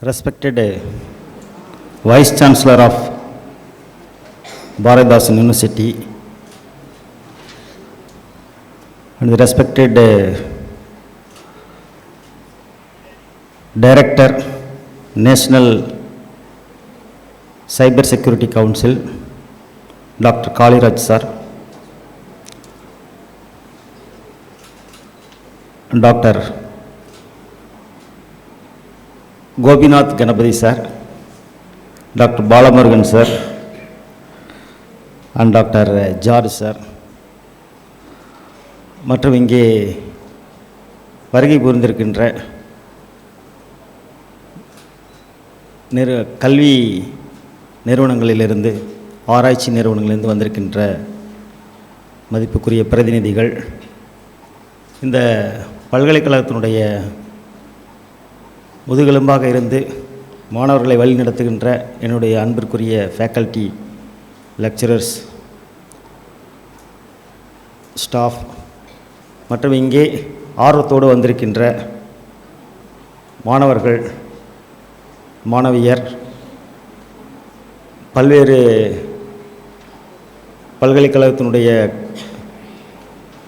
Respected Vice Chancellor of Bharatdasan University and the respected Director, National Cyber Security Council, Dr. Kaliraj sir, Dr. Gopinath Ganapathy sir, Dr. Balamurugan sir, and Dr. George sir, மற்றும் இங்கே வருகை புரிந்திருக்கின்ற கல்வி நிறுவனங்களிலிருந்து, ஆராய்ச்சி நிறுவனங்களிலிருந்து வந்திருக்கின்ற மதிப்புக்குரிய பிரதிநிதிகள், இந்த பல்கலைக்கழகத்தினுடைய முதுகெலும்பாக இருந்து மாணவர்களை வழிநடத்துகின்ற என்னுடைய அன்பிற்குரிய ஃபேக்கல்ட்டி, லெக்சரர்ஸ், ஸ்டாஃப் மற்றும் இங்கே ஆர்வத்தோடு வந்திருக்கின்ற மாணவர்கள், மாணவியர், பல்வேறு பல்கலைக்கழகத்தினுடைய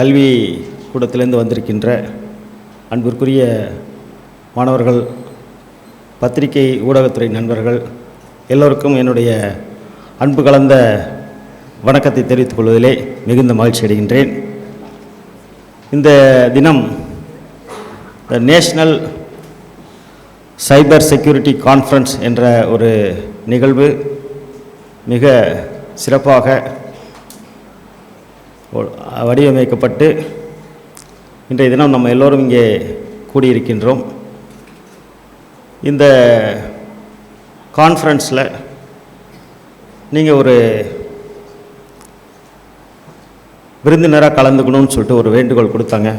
கல்வி கூடத்திலிருந்து வந்திருக்கின்ற அன்பிற்குரிய மாணவர்கள், பத்திரிகை ஊடகத்துறை நண்பர்கள் எல்லோருக்கும் என்னுடைய அன்பு கலந்த வணக்கத்தை தெரிவித்துக் கொள்வதிலே மிகுந்த மகிழ்ச்சி அடைகின்றேன். இந்த தினம் நேஷனல் சைபர் செக்யூரிட்டி கான்ஃபரன்ஸ் என்ற ஒரு நிகழ்வு மிக சிறப்பாக வடிவமைக்கப்பட்டு இன்றைய தினம் நம்ம எல்லோரும் இங்கே கூடியிருக்கின்றோம். இந்த கான்ஃபரன்ஸில் நீங்கள் ஒரு விருந்தினராக கலந்துக்கணும்னு சொல்லிட்டு ஒரு வேண்டுகோள் கொடுத்தாங்க.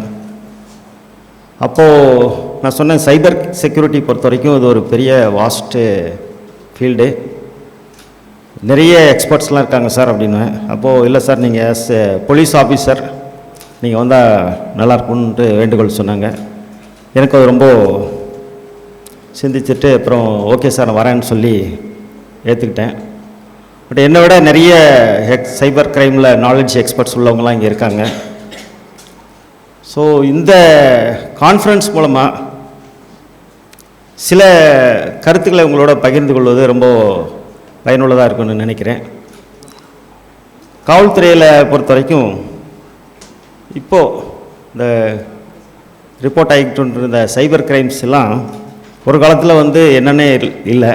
அப்போது நான் சொன்னேன், சைபர் செக்யூரிட்டி பொறுத்த வரைக்கும் இது ஒரு பெரிய வாஸ்ட்டு ஃபீல்டு, நிறைய எக்ஸ்பர்ட்ஸ்லாம் இருக்காங்க சார் அப்படின்னு. அப்போது இல்லை சார், நீங்கள் ஆஸ் போலீஸ் ஆஃபீஸர் நீங்கள் வந்தால் நல்லாயிருக்கும்ன்ட்டு வேண்டுகோள் சொன்னாங்க. எனக்கு அது ரொம்ப சிந்திச்சுட்டு அப்புறம் ஓகே சார் நான் வரேன்னு சொல்லி ஏற்றுக்கிட்டேன். பட் என்னை விட நிறைய சைபர் க்ரைமில் நாலேஜ் எக்ஸ்பர்ட்ஸ் உள்ளவங்களாம் இங்கே இருக்காங்க. ஸோ இந்த கான்ஃபரன்ஸ் மூலமாக சில கருத்துக்களை உங்களோட பகிர்ந்து கொள்வது ரொம்ப பயனுள்ளதாக இருக்கும்னு நினைக்கிறேன். காவல்துறையில் பொறுத்த வரைக்கும் இப்போது இந்த ரிப்போர்ட் ஆகிட்டு இருந்த சைபர் க்ரைம்ஸ் எல்லாம் ஒரு காலத்தில் என்னென்னே இல்லை.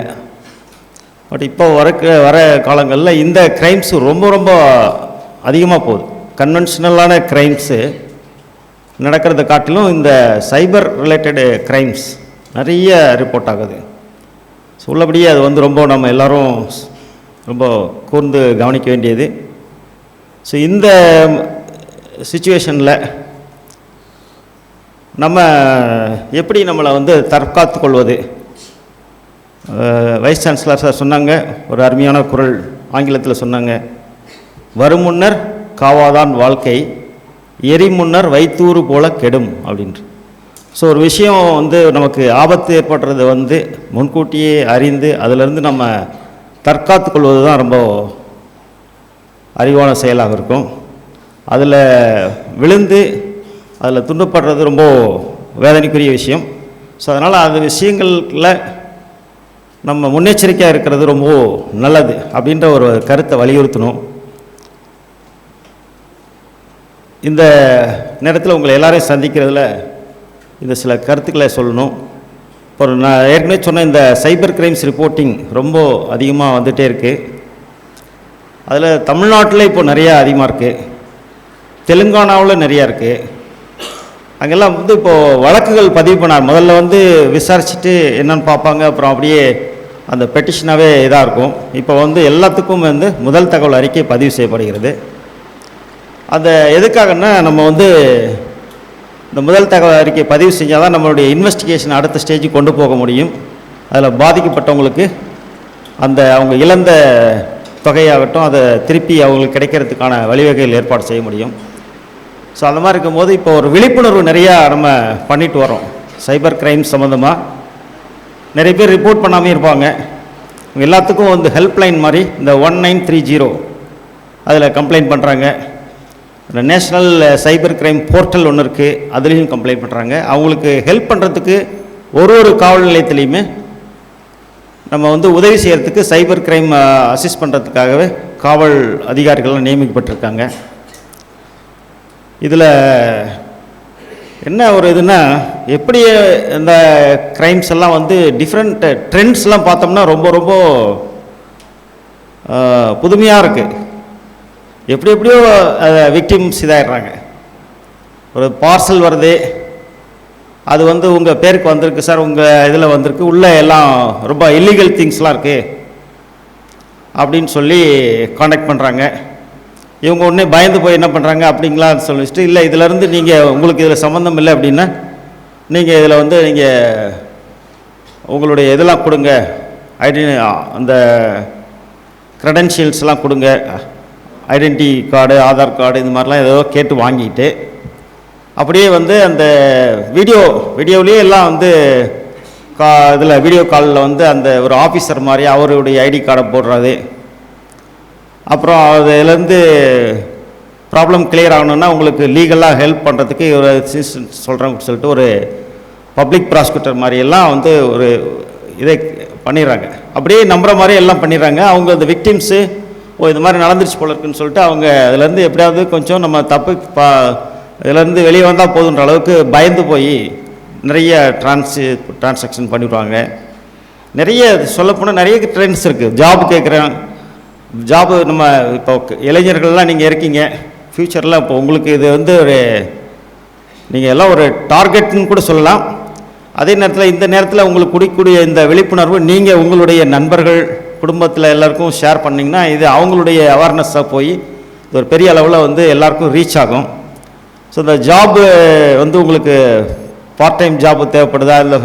பட் இப்போ வர காலங்களில் இந்த க்ரைம்ஸு ரொம்ப அதிகமாக போகுது. கன்வென்ஷனலான க்ரைம்ஸு நடக்கிறத காட்டிலும் இந்த சைபர் ரிலேட்டடு க்ரைம்ஸ் நிறைய ரிப்போர்ட் ஆகுது. ஸோ உள்ளபடியே அது ரொம்ப நம்ம எல்லோரும் ரொம்ப கூர்ந்து கவனிக்க வேண்டியது. ஸோ இந்த சிச்சுவேஷனில் நம்ம எப்படி நம்மளை தற்காத்து கொள்வது? வைஸ் சான்சலர் சார் சொன்னாங்க, ஒரு அருமையான குரல் ஆங்கிலத்தில் சொன்னாங்க, வரும் முன்னர் காவாதான் வாழ்க்கை, எரி முன்னர் வைத்தூறு போல கெடும் அப்படின்ட்டு. ஸோ ஒரு விஷயம் நமக்கு ஆபத்து ஏற்படுறது முன்கூட்டியே அறிந்து அதிலிருந்து நம்ம தற்காத்து கொள்வது தான் ரொம்ப அறிவான செயலாக இருக்கும். அதில் விழுந்து அதில் துன்பப்படுறது ரொம்ப வேதனைக்குரிய விஷயம். ஸோ அதனால் அந்த விஷயங்களில் நம்ம முன்னெச்சரிக்கையாக இருக்கிறது ரொம்ப நல்லது அப்படின்ற ஒரு கருத்தை வலியுறுத்தணும். இந்த நேரத்தில் உங்களை எல்லாரையும் சந்திக்கிறதுல இந்த சில கருத்துக்களை சொல்லணும். இப்போ நான் ஏற்கனவே சொன்ன இந்த சைபர் க்ரைம்ஸ் ரிப்போர்ட்டிங் ரொம்ப அதிகமாக வந்துகிட்டே இருக்குது. அதில் தமிழ்நாட்டில் இப்போ நிறையா அதிகமாக இருக்குது, தெலுங்கானாவில் நிறையா இருக்குது. அங்கெல்லாம் இப்போது வழக்குகள் பதிவு பண்ணார். முதல்ல விசாரிச்சுட்டு என்னென்னு பார்ப்பாங்க, அப்புறம் அப்படியே அந்த பெட்டிஷனாகவே இதாக இருக்கும். இப்போ எல்லாத்துக்கும் முதல் தகவல் அறிக்கை பதிவு செய்யப்படுகிறது. அது எதுக்காகன்னா நம்ம இந்த முதல் தகவல் அறிக்கை பதிவு செஞ்சால் தான் நம்மளுடைய இன்வெஸ்டிகேஷன் அடுத்த ஸ்டேஜுக்கு கொண்டு போக முடியும். அதில் பாதிக்கப்பட்டவங்களுக்கு அவங்க இழந்த தொகையாகட்டும் அதை திருப்பி அவங்களுக்கு கிடைக்கிறதுக்கான வழிவகைகள் ஏற்பாடு செய்ய முடியும். ஸோ அந்த மாதிரி இருக்கும்போது இப்போ ஒரு விழிப்புணர்வு நிறையா நம்ம பண்ணிட்டு வரோம். சைபர் க்ரைம் சம்மந்தமாக நிறைய பேர் ரிப்போர்ட் பண்ணாமே இருப்பாங்க. எல்லாத்துக்கும் வந்து ஹெல்ப்லைன் மாதிரி இந்த 1930 அதில் கம்ப்ளைண்ட் பண்ணுறாங்க. இந்த நேஷ்னல் சைபர் கிரைம் போர்ட்டல் ஒன்று இருக்குது, அதுலேயும் கம்ப்ளைண்ட் பண்ணுறாங்க. அவங்களுக்கு ஹெல்ப் பண்ணுறதுக்கு ஒரு காவல் நிலையத்துலேயுமே நம்ம வந்து உதவி செய்கிறதுக்கு சைபர் கிரைம் அசிஸ்ட் பண்ணுறதுக்காகவே காவல் அதிகாரிகள்லாம் நியமிக்கப்பட்டிருக்காங்க. இதில் என்ன ஒரு இதுன்னா, எப்படி இந்த க்ரைம்ஸ் எல்லாம் வந்து டிஃப்ரெண்ட் ட்ரெண்ட்ஸ்லாம் பார்த்தோம்னா ரொம்ப ரொம்ப புதுமையாக இருக்குது. எப்படியோ விக்டிம்ஸ் இதாகிடுறாங்க. ஒரு பார்சல் வருது, அது வந்து உங்கள் பேருக்கு வந்திருக்கு சார், உங்கள் இதில் வந்திருக்கு, உள்ளே எல்லாம் ரொம்ப இல்லீகல் திங்ஸ்லாம் இருக்குது அப்படின்னு சொல்லி காண்டாக்ட் பண்ணுறாங்க. இவங்க உடனே பயந்து போய் என்ன பண்ணுறாங்க, அப்படிங்களான்னு சொல்லிச்சுட்டு, இல்லை இதிலேருந்து நீங்கள் உங்களுக்கு இதில் சம்மந்தம் இல்லை அப்படின்னா நீங்கள் இதில் வந்து நீங்கள் உங்களுடைய இதெல்லாம் கொடுங்க, அந்த க்ரெடென்ஷியல்ஸ்லாம் கொடுங்க, ஐடென்டி கார்டு, ஆதார் கார்டு, இது மாதிரிலாம் ஏதோ கேட்டு வாங்கிட்டு அப்படியே வந்து அந்த வீடியோவிலேயே எல்லாம் வந்து இதில் வீடியோ காலில் வந்து அந்த ஒரு ஆஃபீஸர் மாதிரி அவருடைய ஐடி கார்டை போடுறது. அப்புறம் அதுலேருந்து ப்ராப்ளம் கிளியர் ஆகணுன்னா உங்களுக்கு லீகலாக ஹெல்ப் பண்ணுறதுக்கு ஒரு சொல்கிறேன்னு சொல்லிட்டு ஒரு பப்ளிக் ப்ராசிக்யூட்டர் மாதிரியெல்லாம் வந்து ஒரு இதை பண்ணிடுறாங்க. அப்படியே நம்புகிற மாதிரி எல்லாம் பண்ணிடுறாங்க. அவங்க அந்த விக்டிம்ஸு இது மாதிரி நடந்துருச்சு போல இருக்குன்னு சொல்லிட்டு அவங்க அதுலேருந்து எப்படியாவது கொஞ்சம் நம்ம தப்பு இதுலேருந்து வெளியே வந்தால் போதுன்ற அளவுக்கு பயந்து போய் நிறைய டிரான்சாக்ஷன் பண்ணிவிடுவாங்க. நிறைய சொல்லப்போனால் நிறைய ட்ரெண்ட்ஸ் இருக்குது. ஜாப் கேட்குறேன், ஜாபு நம்ம இப்போ இளைஞர்கள்லாம் நீங்கள் இருக்கீங்க, ஃப்யூச்சரில் இப்போ உங்களுக்கு இது வந்து ஒரு நீங்கள் எல்லாம் ஒரு டார்கெட்னு கூட சொல்லலாம். அதே நேரத்தில் இந்த நேரத்தில் உங்களுக்கு கொடுக்கக்கூடிய இந்த விழிப்புணர்வு நீங்கள் உங்களுடைய நண்பர்கள் குடும்பத்தில் எல்லாருக்கும் ஷேர் பண்ணிங்கன்னா இது அவங்களுடைய அவேர்னஸாக போய் இது ஒரு பெரிய அளவில் வந்து எல்லாருக்கும் ரீச் ஆகும். ஸோ இந்த ஜாபு வந்து உங்களுக்கு பார்ட் டைம் ஜாப் தேவைப்படுதா, இல்லை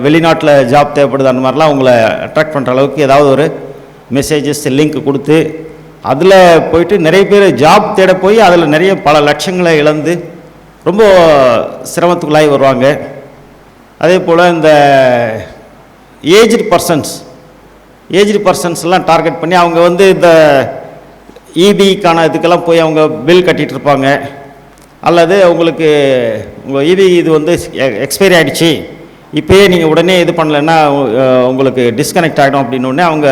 வெளிநாட்டில் ஜாப் தேவைப்படுதா, அந்த மாதிரிலாம் உங்களை அட்ராக்ட் பண்ணுற அளவுக்கு ஏதாவது ஒரு மெசேஜஸ் லிங்க் கொடுத்து அதில் போயிட்டு நிறைய பேர் ஜாப் தேட போய் அதில் நிறைய பல லட்சங்களை இழந்து ரொம்ப சிரமத்துக்குள்ளாகி வருவாங்க. அதே போல் இந்த ஏஜ்டு பர்சன்ஸ்லாம் டார்கெட் பண்ணி அவங்க வந்து இந்த இபிக்கான இதுக்கெல்லாம் போய் அவங்க பில் கட்டிகிட்டு இருப்பாங்க. அல்லது உங்களுக்கு உங்கள் இபி இது வந்து எக்ஸ்பைரி ஆகிடுச்சு, இப்போயே நீங்கள் உடனே இது பண்ணலைன்னா உங்களுக்கு டிஸ்கனெக்ட் ஆகிடும் அப்படின்னோடனே அவங்க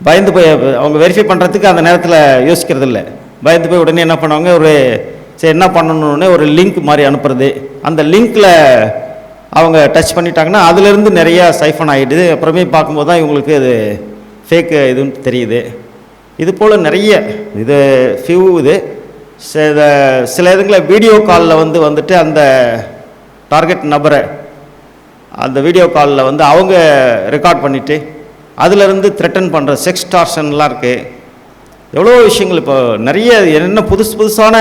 பயந்து போய் அவங்க வெரிஃபை பண்ணுறதுக்கு அந்த நேரத்தில் யோசிக்கிறது இல்லை. பயந்து போய் உடனே என்ன பண்ணுவாங்க, ஒரு சரி என்ன பண்ணணுன்னே ஒரு லிங்க் மாதிரி அனுப்புறது. அந்த லிங்க்கில் அவங்க டச் பண்ணிட்டாங்கன்னா அதுலேருந்து நிறையா சைஃபன் ஆகிடுது. அப்புறமே பார்க்கும்போது தான் இவங்களுக்கு இது ஃபேக்கு இதுன்னு தெரியுது. இது போல் நிறைய இது இது சில இதுங்களை வீடியோ காலில் வந்துட்டு அந்த டார்கெட் நபரை அந்த வீடியோ காலில் வந்து அவங்க ரெக்கார்ட் பண்ணிவிட்டு அதிலிருந்து த்ரெட்டன் பண்ணுற செக்ஸ்டார்ஷன்லாம் இருக்குது. எவ்வளோ விஷயங்கள் இப்போ நிறைய என்ன புதுசான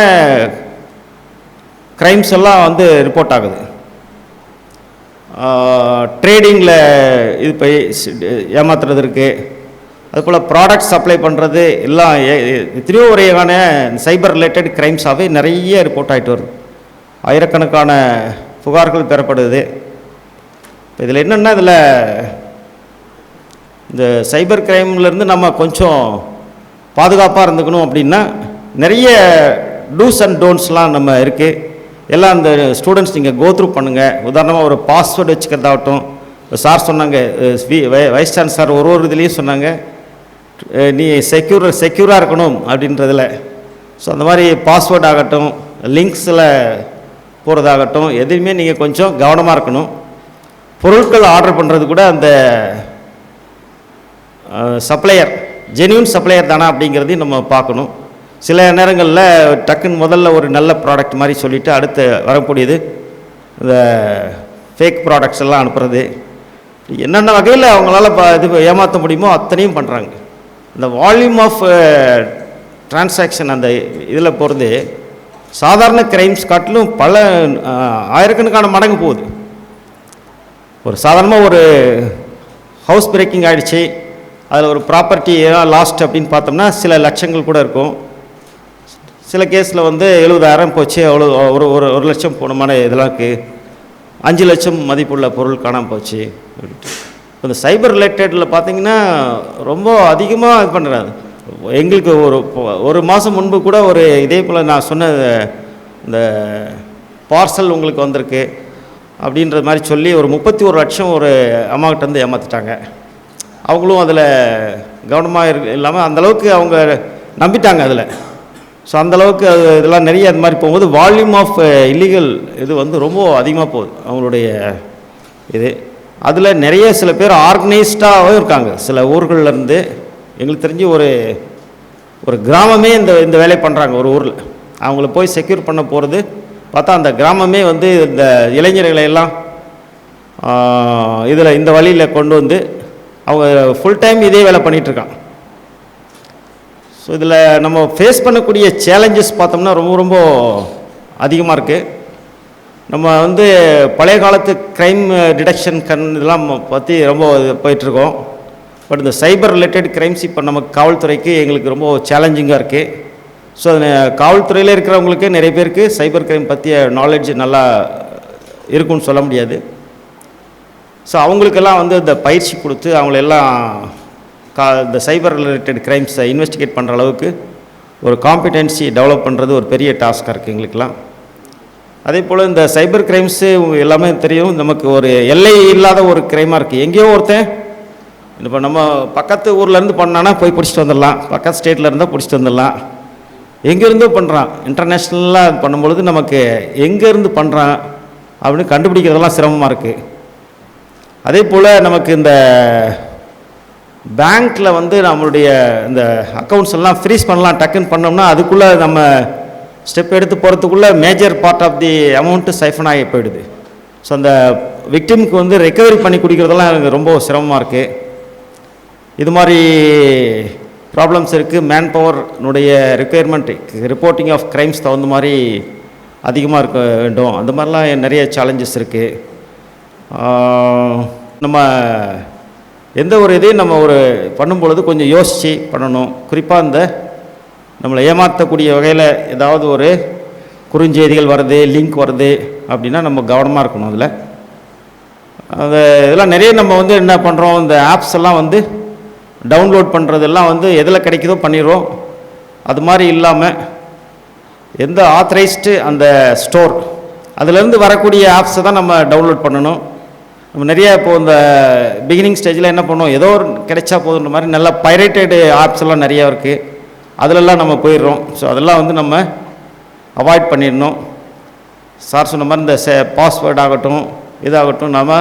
க்ரைம்ஸ் எல்லாம் வந்து ரிப்போர்ட் ஆகுது. ட்ரேடிங்கில் இது போய் ஏமாத்துறது இருக்குது. அதுபோல் ப்ராடக்ட் சப்ளை பண்ணுறது எல்லாம் எத்தனையோ வகையான சைபர் ரிலேட்டட் க்ரைம்ஸாகவே நிறைய ரிப்போர்ட் ஆகிட்டு வருது. ஆயிரக்கணக்கான புகார்கள் பெறப்படுது. இதில் என்னென்னா இதில் இந்த சைபர் க்ரைம்லேருந்து நம்ம கொஞ்சம் பாதுகாப்பாக இருந்துக்கணும் அப்படின்னா நிறைய டூஸ் அண்ட் டோன்ட்ஸ்லாம் நம்ம இருக்குது. எல்லாம் அந்த ஸ்டூடெண்ட்ஸ் நீங்கள் கோத்ரூ பண்ணுங்கள். உதாரணமாக ஒரு பாஸ்வேர்டு வச்சுக்கிறதாகட்டும், சார் சொன்னாங்க, வைஸ் சான்சலர் சார் ஒரு இதுலேயும் சொன்னாங்க நீ செக்யூராக இருக்கணும் அப்படின்றதில். ஸோ அந்த மாதிரி பாஸ்வேர்ட் ஆகட்டும், லிங்க்ஸில் போகிறதாகட்டும், எதுவுமே நீங்கள் கொஞ்சம் கவனமாக இருக்கணும். பொருட்கள் ஆர்டர் பண்ணுறது கூட அந்த சப்ளையர் ஜென்யூன் சப்ளையர் தானா அப்படிங்கிறதையும் நம்ம பார்க்கணும். சில நேரங்களில் டக்குன்னு முதல்ல ஒரு நல்ல ப்ராடக்ட் மாதிரி சொல்லிவிட்டு அடுத்து வரக்கூடியது இந்த ஃபேக் ப்ராடக்ட்ஸ் எல்லாம் அனுப்புறது. என்னென்ன வகையில் அவங்களால இது ஏமாற்ற முடியுமோ அத்தனையும் பண்ணுறாங்க. இந்த வால்யூம் ஆஃப் டிரான்சாக்ஷன் அந்த இதில் போகிறது சாதாரண க்ரைம்ஸ் காட்டிலும் பல ஆயிரக்கணக்கான மடங்கு போகுது. ஒரு சாதாரணமாக ஒரு ஹவுஸ் பிரேக்கிங் ஆகிடுச்சு, அதில் ஒரு ப்ராப்பர்ட்டி லாஸ்ட் அப்படின்னு பார்த்தோம்னா சில லட்சங்கள் கூட இருக்கும். சில கேஸில் வந்து 70,000 போச்சு, அவ்வளோ ஒரு லட்சம் போனமான இதெல்லாம் இருக்குது. 5 லட்சம் மதிப்புள்ள பொருள் காணாமல் போச்சு. இப்போ இந்த சைபர் ரிலேட்டடில் பார்த்தீங்கன்னா ரொம்ப அதிகமாக இது பண்ணுறாங்க. எங்களுக்கு ஒரு மாதம் முன்பு கூட ஒரு இதே போல் நான் சொன்ன இந்த பார்சல் உங்களுக்கு வந்திருக்கு அப்படின்ற மாதிரி சொல்லி ஒரு 31 லட்சம் ஒரு அம்மாக்கிட்ட வந்து ஏமாற்றிட்டாங்க. அவங்களும் அதில் கவனமாக இல்லாமல் அந்தளவுக்கு அவங்க நம்பிட்டாங்க அதில். ஸோ அந்தளவுக்கு அது இதெல்லாம் நிறைய அது மாதிரி போகும்போது வால்யூம் ஆஃப் இல்லீகல் இது வந்து ரொம்ப அதிகமாக போகுது அவங்களுடைய இது. அதில் நிறைய சில பேர் ஆர்கனைஸ்டாகவும் இருக்காங்க. சில ஊர்கள்லேருந்து எங்களுக்கு தெரிஞ்சு ஒரு கிராமமே இந்த வேலையை பண்ணுறாங்க. ஒரு ஊரில் அவங்கள போய் செக்யூர் பண்ண போகிறது பார்த்தா அந்த கிராமமே வந்து இந்த இளைஞர்களை எல்லாம் இதில் இந்த வழியில் கொண்டு வந்து அவங்க ஃபுல் டைம் இதே வேலை பண்ணிகிட்ருக்காங்க. ஸோ இதில் நம்ம ஃபேஸ் பண்ணக்கூடிய சேலஞ்சஸ் பார்த்தோம்னா ரொம்ப ரொம்ப அதிகமாக இருக்குது. நம்ம வந்து பழைய காலத்து க்ரைம் டிடெக்ஷன் இதெல்லாம் பற்றி ரொம்ப போயிட்டுருக்கோம். பட் இந்த சைபர் ரிலேட்டட் க்ரைம்ஸ் இப்போ நமக்கு காவல்துறைக்கு எங்களுக்கு ரொம்ப சேலஞ்சிங்காக இருக்குது. ஸோ அது காவல்துறையில் இருக்கிறவங்களுக்கு நிறைய பேருக்கு சைபர் க்ரைம் பற்றிய நாலேஜ் நல்லா இருக்குன்னு சொல்ல முடியாது. ஸோ அவங்களுக்கெல்லாம் வந்து இந்த பயிற்சி கொடுத்து அவங்களெல்லாம் இந்த சைபர் ரிலேட்டட் க்ரைம்ஸை இன்வெஸ்டிகேட் பண்ணுற அளவுக்கு ஒரு காம்பிடென்சி டெவலப் பண்ணுறது ஒரு பெரிய டாஸ்காக இருக்குது எங்களுக்கெல்லாம். அதே போல் இந்த சைபர் க்ரைம்ஸு எல்லாமே தெரியும், நமக்கு ஒரு எல்லை இல்லாத ஒரு க்ரைமாக இருக்குது. எங்கேயோ ஒருத்தன் இப்போ நம்ம பக்கத்து ஊர்லேருந்து பண்ணானா போய் பிடிச்சிட்டு வந்துடலாம், பக்கத்து ஸ்டேட்டில் இருந்தால் பிடிச்சிட்டு வந்துடலாம். எங்கேருந்தோ பண்ணுறான், இன்டர்நேஷ்னலாக பண்ணும்பொழுது நமக்கு எங்கேருந்து பண்ணுறான் அப்படின்னு கண்டுபிடிக்கிறதெல்லாம் சிரமமாக இருக்குது. அதே போல் நமக்கு இந்த பேங்க்கில் வந்து நம்மளுடைய இந்த அக்கௌண்ட்ஸ் எல்லாம் ஃப்ரீஸ் பண்ணலாம், டக்குன்னு பண்ணோம்னா அதுக்குள்ளே நம்ம ஸ்டெப் எடுத்து போகிறதுக்குள்ளே major part of the amount siphon ஆகி போயிடுது. ஸோ அந்த விக்டிமுக்கு வந்து ரெக்கவரி பண்ணி குடிக்கிறதெல்லாம் எனக்கு ரொம்ப சிரமமாக இருக்குது. இது மாதிரி ப்ராப்ளம்ஸ் இருக்குது. மேன் பவர்னுடைய ரெக்குயர்மெண்ட் ரிப்போர்ட்டிங் ஆஃப் க்ரைம்ஸ் தகுந்த மாதிரி அதிகமாக இருக்க வேண்டும். அந்த மாதிரிலாம் நிறைய சேலஞ்சஸ் இருக்குது. நம்ம எந்த ஒரு இதையும் நம்ம பண்ணும்பொழுது கொஞ்சம் யோசித்து பண்ணணும். குறிப்பாக இந்த நம்மளை ஏமாற்றக்கூடிய வகையில் ஏதாவது ஒரு குறுஞ்செய்திகள் வருது, லிங்க் வருது அப்படின்னா நம்ம கவனமாக இருக்கணும். அதில் அந்த இதெல்லாம் நிறைய நம்ம வந்து என்ன பண்ணுறோம், இந்த ஆப்ஸ் எல்லாம் வந்து டவுன்லோட் பண்ணுறதெல்லாம் வந்து எதில் கிடைக்குதோ பண்ணிடுவோம். அது மாதிரி இல்லாமல் எந்த ஆத்தரைஸ்டு அந்த ஸ்டோர் அதுலேருந்து வரக்கூடிய ஆப்ஸை தான் நம்ம டவுன்லோட் பண்ணணும். நம்ம நிறைய இப்போது இந்த பிகினிங் ஸ்டேஜில் என்ன பண்ணோம், ஏதோ ஒரு கிடைச்சா போதுன்ற மாதிரி நல்லா பைரேட்டடு ஆப்ஸ் எல்லாம் நிறையா இருக்குது, அதிலெல்லாம் நம்ம போயிடுறோம். ஸோ அதெல்லாம் வந்து நம்ம அவாய்ட் பண்ணிடணும். சார் சொன்ன மாதிரி இந்த பாஸ்வேர்ட் ஆகட்டும் இதாகட்டும் நம்ம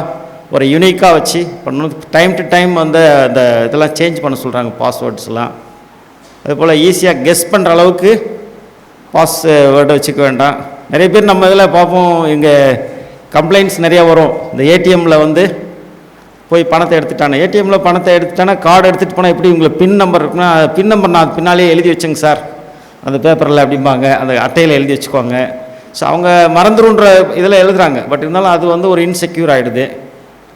ஒரு யூனிக்காக வச்சு பண்ணணும். டைம் டு டைம் வந்து அந்த இதெல்லாம் சேஞ்ச் பண்ண சொல்கிறாங்க பாஸ்வேர்ட்ஸ்லாம். அதுபோல் ஈஸியாக கெஸ் பண்ணுற அளவுக்கு பாஸ்வேர்டை வச்சுக்க வேண்டாம். நிறைய பேர் நம்ம இதில் பார்ப்போம், இங்கே கம்ப்ளைண்ட்ஸ் நிறையா வரும். இந்த ஏடிஎம்மில் வந்து போய் பணத்தை எடுத்துட்டானே, ஏடிஎம்மில் பணத்தை எடுத்துட்டானா கார்டு எடுத்துகிட்டு போனால் எப்படி உங்களுக்கு பின் நம்பர் இருக்குன்னா, பின் நம்பர் நான் பின்னாலே எழுதி வச்சேங்க சார் அந்த பேப்பரில் அப்படிம்பாங்க, அந்த அட்டையில் எழுதி வச்சுக்குவாங்க. ஸோ அவங்க மறந்துடுன்ற இதில் எழுதுகிறாங்க. பட் இருந்தாலும் அது வந்து ஒரு இன்செக்யூர் ஆகிடுது.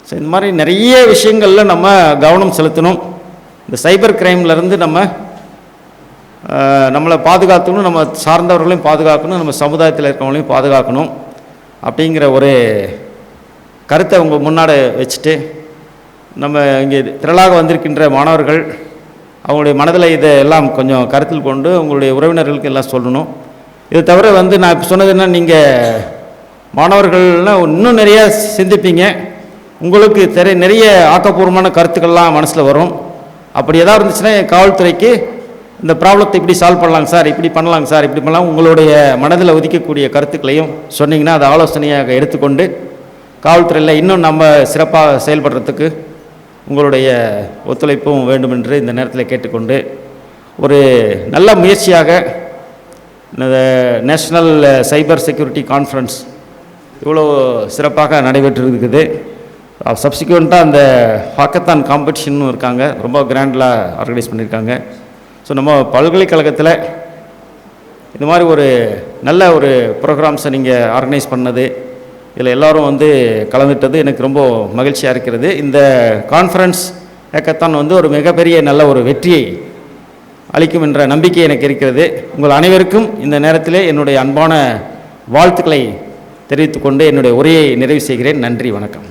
ஸோ இந்த மாதிரி நிறைய விஷயங்களில் நம்ம கவனம் செலுத்தணும். இந்த சைபர் க்ரைம்லேருந்து நம்மளை பாதுகாக்கணும், நம்ம சார்ந்தவர்களையும் பாதுகாக்கணும், நம்ம சமுதாயத்தில் இருக்கிறவங்களையும் பாதுகாக்கணும் அப்படிங்கிற ஒரு கருத்தை உங்கள் முன்னாடி வச்சுட்டு நம்ம இங்கே திரளாக வந்திருக்கின்ற மாணவர்கள் அவங்களுடைய மனதில் இதை எல்லாம் கொஞ்சம் கருத்தில் கொண்டு உங்களுடைய உறவினர்களுக்கு எல்லாம் சொல்லணும். இது தவிர வந்து நான் இப்போ சொன்னதுன்னா, நீங்கள் மாணவர்கள்னால் இன்னும் நிறையா சிந்திப்பீங்க, உங்களுக்கு நிறைய ஆக்கப்பூர்வமான கருத்துக்கள்லாம் மனசில் வரும். அப்படி எதாவது இருந்துச்சுன்னா காவல்துறைக்கு இந்த ப்ராப்ளத்தை இப்படி சால்வ் பண்ணலாங்க சார், இப்படி பண்ணலாங்க சார், இப்படி பண்ணலாம், உங்களுடைய மனதில் ஒதுக்கக்கூடிய கருத்துக்களையும் சொன்னீங்கன்னா அதை ஆலோசனையாக எடுத்துக்கொண்டு காவல்துறையில் இன்னும் நம்ம சிறப்பாக செயல்படுறதுக்கு உங்களுடைய ஒத்துழைப்பும் வேண்டும் என்று இந்த நேரத்தில் கேட்டுக்கொண்டு, ஒரு நல்ல முயற்சியாக இந்த நேஷ்னல் சைபர் செக்யூரிட்டி கான்ஃபரன்ஸ் இவ்வளோ சிறப்பாக நடைபெற்று இருக்குது. சப்சிக்வெண்ட்டாக அந்த ஹாக்கத்தான் காம்படிஷனும் இருக்காங்க, ரொம்ப கிராண்டாக ஆர்கனைஸ் பண்ணியிருக்காங்க. ஸோ நம்ம பல்கலைக்கழகத்தில் இந்த மாதிரி ஒரு நல்ல ஒரு ப்ரோக்ராம்ஸை நீங்கள் ஆர்கனைஸ் பண்ணது, இதில் எல்லோரும் வந்து கலந்துட்டது எனக்கு ரொம்ப மகிழ்ச்சியாக இருக்கிறது. இந்த கான்ஃபரன்ஸ் ஹேக்கத்தான் வந்து ஒரு மிகப்பெரிய நல்ல ஒரு வெற்றியை அளிக்கும் என்ற நம்பிக்கை எனக்கு இருக்கிறது. உங்கள் அனைவருக்கும் இந்த நேரத்திலே என்னுடைய அன்பான வாழ்த்துக்களை தெரிவித்துக்கொண்டு என்னுடைய உரையை நிறைவு செய்கிறேன். நன்றி, வணக்கம்.